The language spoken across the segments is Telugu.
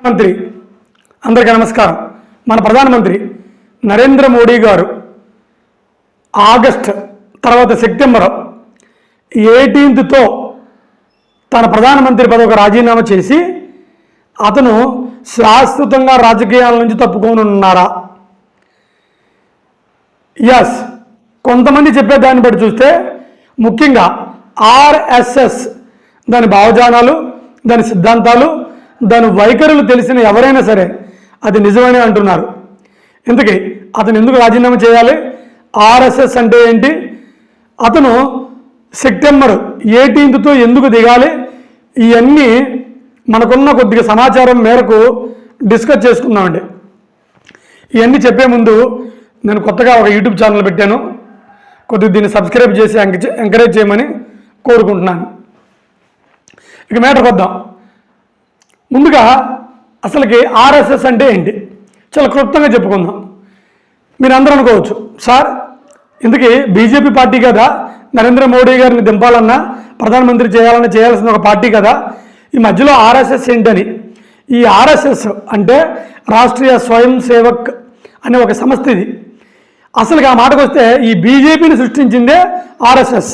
మంత్రి అందరికీ నమస్కారం. మన ప్రధానమంత్రి నరేంద్ర మోడీ గారు ఆగస్ట్ తర్వాత సెప్టెంబర్ 18తో తన ప్రధానమంత్రి పదవికి రాజీనామా చేసి అతను శాశ్వతంగా రాజకీయాల నుంచి తప్పుకోనున్నారా? ఎస్, కొంతమంది చెప్పే దాన్ని బట్టి చూస్తే ముఖ్యంగా ఆర్ఎస్ఎస్ దాని భావజానాలు, దాని సిద్ధాంతాలు, దాని వైఖరులు తెలిసిన ఎవరైనా సరే అది నిజమని అంటున్నారు. ఇంతకీ అతను ఎందుకు రాజీనామా చేయాలి? ఆర్ఎస్ఎస్ అంటే ఏంటి? అతను సెప్టెంబర్ 18తో ఎందుకు దిగాలి? ఇవన్నీ మనకున్న కొద్దిగా సమాచారం మేరకు డిస్కస్ చేసుకుందామండి. ఇవన్నీ చెప్పే ముందు నేను కొత్తగా ఒక యూట్యూబ్ ఛానల్ పెట్టాను. కొద్దిగా దీన్ని సబ్స్క్రైబ్ చేసి ఎంకరేజ్ చేయమని కోరుకుంటున్నాను. ఇక మ్యాటర్కి వద్దాం. ముందుగా అసలుకి ఆర్ఎస్ఎస్ అంటే ఏంటి చాలా క్లుప్తంగా చెప్పుకుందాం. మీరు అందరూ అనుకోవచ్చు, సార్ ఇందుకే బీజేపీ పార్టీ కదా, నరేంద్ర మోడీ గారిని దింపాలన్నా ప్రధానమంత్రి చేయాల్సిన ఒక పార్టీ కదా, ఈ మధ్యలో ఆర్ఎస్ఎస్ ఏంటని. ఈ ఆర్ఎస్ఎస్ అంటే రాష్ట్రీయ స్వయం సేవక్ అనే ఒక సంస్థ. ఇది అసలుకి ఆ మాటకు వస్తే ఈ బీజేపీని సృష్టించిందే ఆర్ఎస్ఎస్.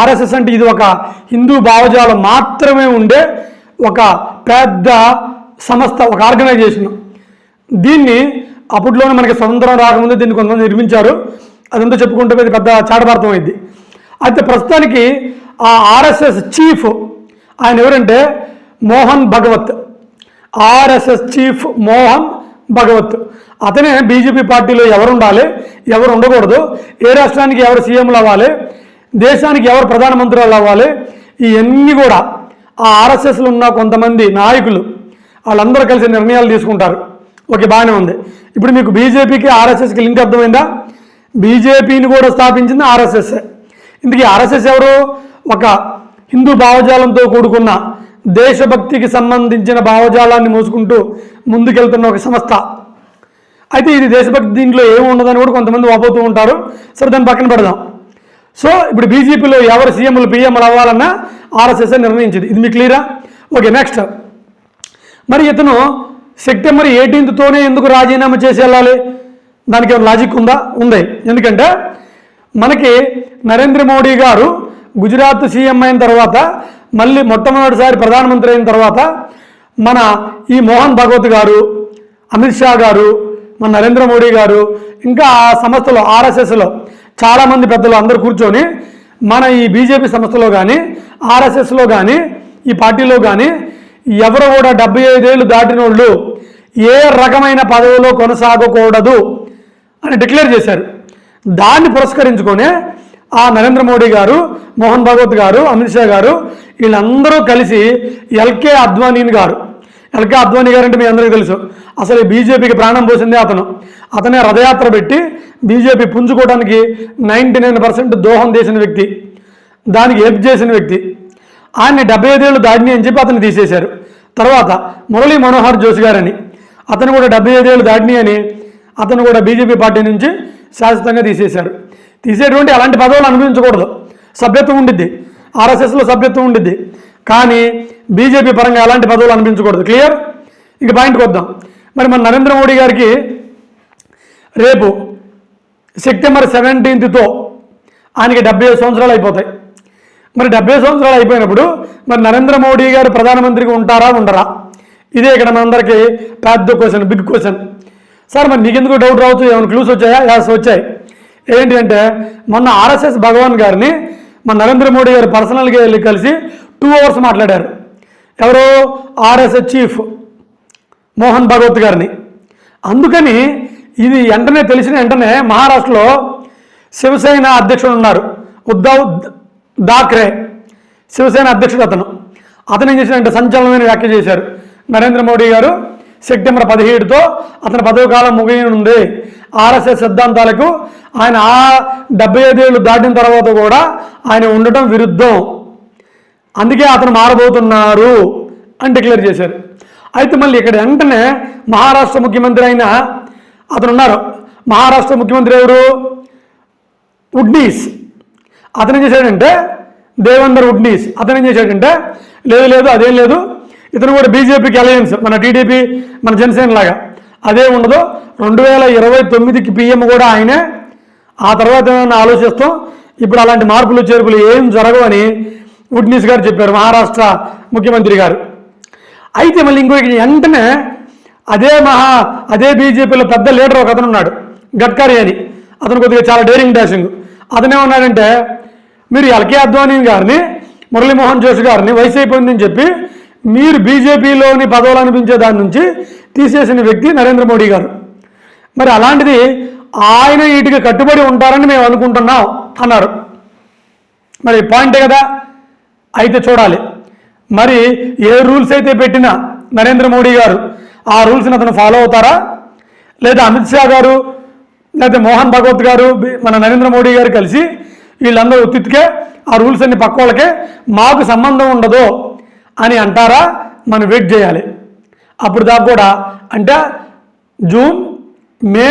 ఆర్ఎస్ఎస్ అంటే ఇది ఒక హిందూ భావజాలం మాత్రమే ఉండే ఒక పెద్ద సంస్థ, ఒక ఆర్గనైజేషన్. దీన్ని అప్పట్లోనే మనకి స్వతంత్రం రాకముందే దీన్ని కొంతమంది నిర్మించారు. అదంతా చెప్పుకుంటే పెద్ద చాటభారతం అయింది. అయితే ప్రస్తుతానికి ఆ ఆర్ఎస్ఎస్ చీఫ్ ఆయన ఎవరంటే మోహన్ భగవత్. RSS chief Mohan Bhagwat. అతనే బీజేపీ పార్టీలో ఎవరు ఉండాలి, ఎవరు ఉండకూడదు, ఏ రాష్ట్రానికి ఎవరు సీఎంలు అవ్వాలి, దేశానికి ఎవరు ప్రధానమంత్రులు అవ్వాలి, ఇవన్నీ కూడా ఆ ఆర్ఎస్ఎస్లో ఉన్న కొంతమంది నాయకులు వాళ్ళందరూ కలిసి నిర్ణయాలు తీసుకుంటారు. ఓకే, బాగానే ఉంది. ఇప్పుడు మీకు బీజేపీకి ఆర్ఎస్ఎస్కి లింక్ అర్థమైందా? బీజేపీని కూడా స్థాపించింది ఆర్ఎస్ఎస్. ఇందుకే ఆర్ఎస్ఎస్ ఎవరు? ఒక హిందూ భావజాలంతో కూడుకున్న దేశభక్తికి సంబంధించిన భావజాలాన్ని మోసుకుంటూ ముందుకెళ్తున్న ఒక సంస్థ. అయితే ఇది దేశభక్తి దీంట్లో ఏమి ఉండదని కూడా కొంతమంది వాపోతూ ఉంటారు. సరే, దాన్ని పక్కన పెడదాం. సో ఇప్పుడు బీజేపీలో ఎవరు సీఎంలు పిఎంలు అవ్వాలన్నా ఆర్ఎస్ఎస్ నిర్ణయించింది. ఇది మీకు క్లియరా? Okay, next. మరి ఇతను సెప్టెంబర్ 18తోనే ఎందుకు రాజీనామా చేసి వెళ్ళాలి? దానికి ఏమైనా లాజిక్ ఉందా? ఉంది. ఎందుకంటే మనకి నరేంద్ర మోడీ గారు గుజరాత్ సీఎం అయిన తర్వాత, మళ్ళీ మొట్టమొదటిసారి ప్రధానమంత్రి అయిన తర్వాత మన ఈ మోహన్ భగవత్ గారు, అమిత్ షా గారు, మన నరేంద్ర మోడీ గారు, ఇంకా ఆ సంస్థలో ఆర్ఎస్ఎస్లో చాలామంది పెద్దలు అందరూ కూర్చొని మన ఈ బీజేపీ సంస్థలో కానీ ఆర్ఎస్ఎస్లో కానీ ఈ పార్టీలో కానీ ఎవరు కూడా 75 ఏళ్ళు దాటిన వాళ్ళు ఏ రకమైన పదవిలో కొనసాగకూడదు అని డిక్లేర్ చేశారు. దాన్ని పురస్కరించుకొని ఆ నరేంద్ర మోడీ గారు, మోహన్ భగవత్ గారు, అమిత్ షా గారు వీళ్ళందరూ కలిసి ఎల్కే అద్వానీ గారు అంటే మీ అందరికీ తెలుసు, అసలు ఈ బీజేపీకి ప్రాణం పోసిందే అతను. అతనే రథయాత్ర పెట్టి బీజేపీ పుంజుకోవడానికి 99% దోహం చేసిన వ్యక్తి, దానికి హెల్ప్ చేసిన వ్యక్తి. ఆయన్ని 75 ఏళ్ళు దాటిని అని చెప్పి అతను తీసేశారు. తర్వాత మురళీ మనోహర్ జోషి గారని అతను కూడా 75 ఏళ్ళు దాటిని అని అతను కూడా బీజేపీ పార్టీ నుంచి శాశ్వతంగా తీసేశారు. తీసేటువంటి అలాంటి పదవులు అనుభవించకూడదు. సభ్యత్వం ఉండిద్ది, ఆర్ఎస్ఎస్లో సభ్యత్వం ఉండిద్ది, కానీ బీజేపీ పరంగా ఎలాంటి పదవులు అనిపించకూడదు. క్లియర్? ఇంక పాయింట్కి వద్దాం. మరి మన నరేంద్ర మోడీ గారికి రేపు సెప్టెంబర్ 17తో ఆయనకి 75 సంవత్సరాలు అయిపోతాయి. మరి 70 సంవత్సరాలు అయిపోయినప్పుడు మరి నరేంద్ర మోడీ గారు ప్రధానమంత్రిగా ఉంటారా ఉండరా? ఇదే ఇక్కడ మనందరికీ పెద్ద క్వశ్చన్, బిగ్ క్వశ్చన్. సార్ మరి నీకెందుకు డౌట్ రావచ్చు? ఏమైనా క్లూస్ వచ్చాయా? యాస్ వచ్చాయి. ఏంటి అంటే మొన్న ఆర్ఎస్ఎస్ భగవాన్ గారిని మన నరేంద్ర మోడీ గారు పర్సనల్గా వెళ్ళి కలిసి 2 అవర్స్ మాట్లాడారు. ఎవరు? ఆర్ఎస్ఎస్ చీఫ్ మోహన్ భగవత్ గారిని. అందుకని ఇది వెంటనే తెలిసిన వెంటనే మహారాష్ట్రలో శివసేన అధ్యక్షుడు ఉన్నారు, ఉద్ధవ్ ఠాక్రే, శివసేన అధ్యక్షుడు. అతను ఏం చేశారంటే సంచలనమైన వ్యాఖ్య చేశారు. నరేంద్ర మోడీ గారు సెప్టెంబర్ 17తో అతని పదవి కాలం ముగియనుంది. ఆర్ఎస్ఎస్ సిద్ధాంతాలకు ఆయన 75 ఏళ్ళు దాటిన తర్వాత కూడా ఆయన ఉండటం విరుద్ధం, అందుకే అతను మారబోతున్నారు అని డిక్లేర్ చేశారు. అయితే మళ్ళీ ఇక్కడ వెంటనే మహారాష్ట్ర ముఖ్యమంత్రి అయిన అతను ఉన్నారు. మహారాష్ట్ర ముఖ్యమంత్రి ఎవరు? ఫడ్నీస్. అతను ఏం చేశాడంటే దేవేంద్ర ఫడ్నీస్ అతను ఏం చేశాడంటే లేదు అదేం లేదు, ఇతను కూడా బీజేపీకి అలయన్స్, మన టీడీపీ మన జనసేన లాగా అదే ఉండదు. 2029కి పీఎం కూడా ఆయనే. ఆ తర్వాత ఏమైనా ఆలోచిస్తాం. ఇప్పుడు అలాంటి మార్పులు చేర్పులు ఏం జరగవని ఫడ్నీస్ గారు చెప్పారు, మహారాష్ట్ర ముఖ్యమంత్రి గారు. అయితే మళ్ళీ ఇంకో వెంటనే అదే బీజేపీలో పెద్ద లీడర్ ఒక అతను ఉన్నాడు, గడ్కరీ అని. అతను కొద్దిగా చాలా డేరింగ్ డాషింగ్. అతనే ఉన్నాడంటే, మీరు ఎల్కే అద్వానీ గారిని, మురళీమోహన్ జోషి గారిని వయసు అయిపోయిందని చెప్పి మీరు బీజేపీలోని పదవులు అనిపించే దాని నుంచి తీసేసిన వ్యక్తి నరేంద్ర మోడీ గారు. మరి అలాంటిది ఆయన వీటికి కట్టుబడి ఉంటారని మేము అనుకుంటున్నాం అన్నారు. మరి పాయింటే కదా. అయితే చూడాలి మరి ఏ రూల్స్ అయితే పెట్టినా నరేంద్ర మోడీ గారు ఆ రూల్స్ని అతను ఫాలో అవుతారా, లేదా అమిత్ షా గారు లేదా మోహన్ భగవత్ గారు మన నరేంద్ర మోడీ గారు కలిసి వీళ్ళందరూ ఉత్తికే ఆ రూల్స్ అన్ని పక్క వాళ్ళకే మాకు సంబంధం ఉండదు అని అంటారా? మనం వెయిట్ చేయాలి. అప్పుడు దాకా కూడా అంటే జూన్, మే,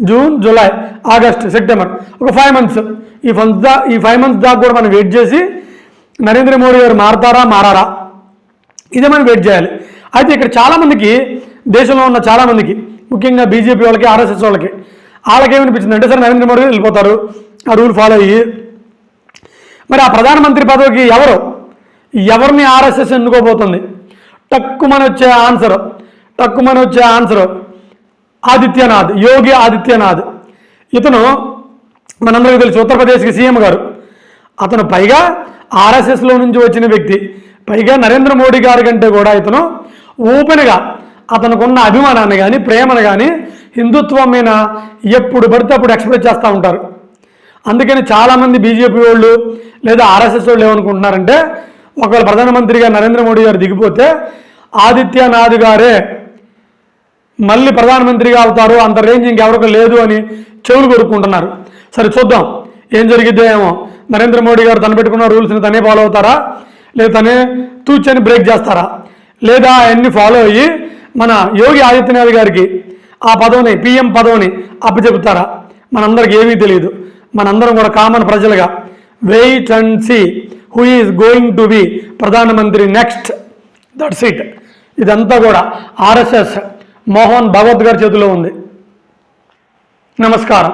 జూన్, జూలై, ఆగస్ట్, సెప్టెంబర్, ఒక 5 మంత్స్. ఈ 5 మంత్స్ దాకా కూడా మనం వెయిట్ చేసి నరేంద్ర మోడీ గారు మారతారా మారారా ఇదే మనం వెయిట్ చేయాలి. అయితే ఇక్కడ చాలామందికి, దేశంలో ఉన్న చాలామందికి, ముఖ్యంగా బీజేపీ వాళ్ళకి, ఆర్ఎస్ఎస్ వాళ్ళకి ఏమనిపించింది అంటే, సరే నరేంద్ర మోడీ వెళ్ళిపోతారు ఆ రూల్ ఫాలో అయ్యి, మరి ఆ ప్రధానమంత్రి పదవికి ఎవరిని ఆర్ఎస్ఎస్ ఎన్నుకోబోతుంది? టక్కుమని వచ్చే ఆన్సర్ ఆదిత్యనాథ్, యోగి ఆదిత్యనాథ్. ఇతను మనందరికీ తెలుసు, ఉత్తరప్రదేశ్కి సీఎం గారు. అతను పైగా ఆర్ఎస్ఎస్లో నుంచి వచ్చిన వ్యక్తి. పైగా నరేంద్ర మోడీ గారి కంటే కూడా ఇతను ఓపెన్గా అతనుకున్న అభిమానాన్ని కానీ ప్రేమను కానీ హిందుత్వం మీద ఎప్పుడు పడితే అప్పుడు ఎక్స్ప్రెస్ చేస్తూ ఉంటారు. అందుకని చాలామంది బీజేపీ వాళ్ళు లేదా ఆర్ఎస్ఎస్ వాళ్ళు ఏమనుకుంటున్నారంటే, ఒకవేళ ప్రధానమంత్రిగా నరేంద్ర మోడీ గారు దిగిపోతే ఆదిత్యనాథ్ గారే మళ్ళీ ప్రధానమంత్రిగా అవుతారు, అంత రేంజ్ ఇంకెవరికి లేదు అని చెవులు కొరుక్కుంటున్నారు. సరే చూద్దాం ఏం జరిగిద్దో ఏమో. నరేంద్ర మోడీ గారు తను పెట్టుకున్న రూల్స్ని తనే ఫాలో అవుతారా, లేదా తనే తూచని బ్రేక్ చేస్తారా, లేదా అవన్నీ ఫాలో అయ్యి మన యోగి ఆదిత్యనాథ్ గారికి ఆ పదవిని, పీఎం పదవిని అప్పచెబుతారా? మనందరికి ఏమీ తెలియదు. మనందరం కూడా కామన్ ప్రజలుగా wait and see who is going to be ప్రధానమంత్రి నెక్స్ట్. That's it. ఇదంతా కూడా ఆర్ఎస్ఎస్ మోహన్ భగవత్ గారి చేతిలో ఉంది. నమస్కారం.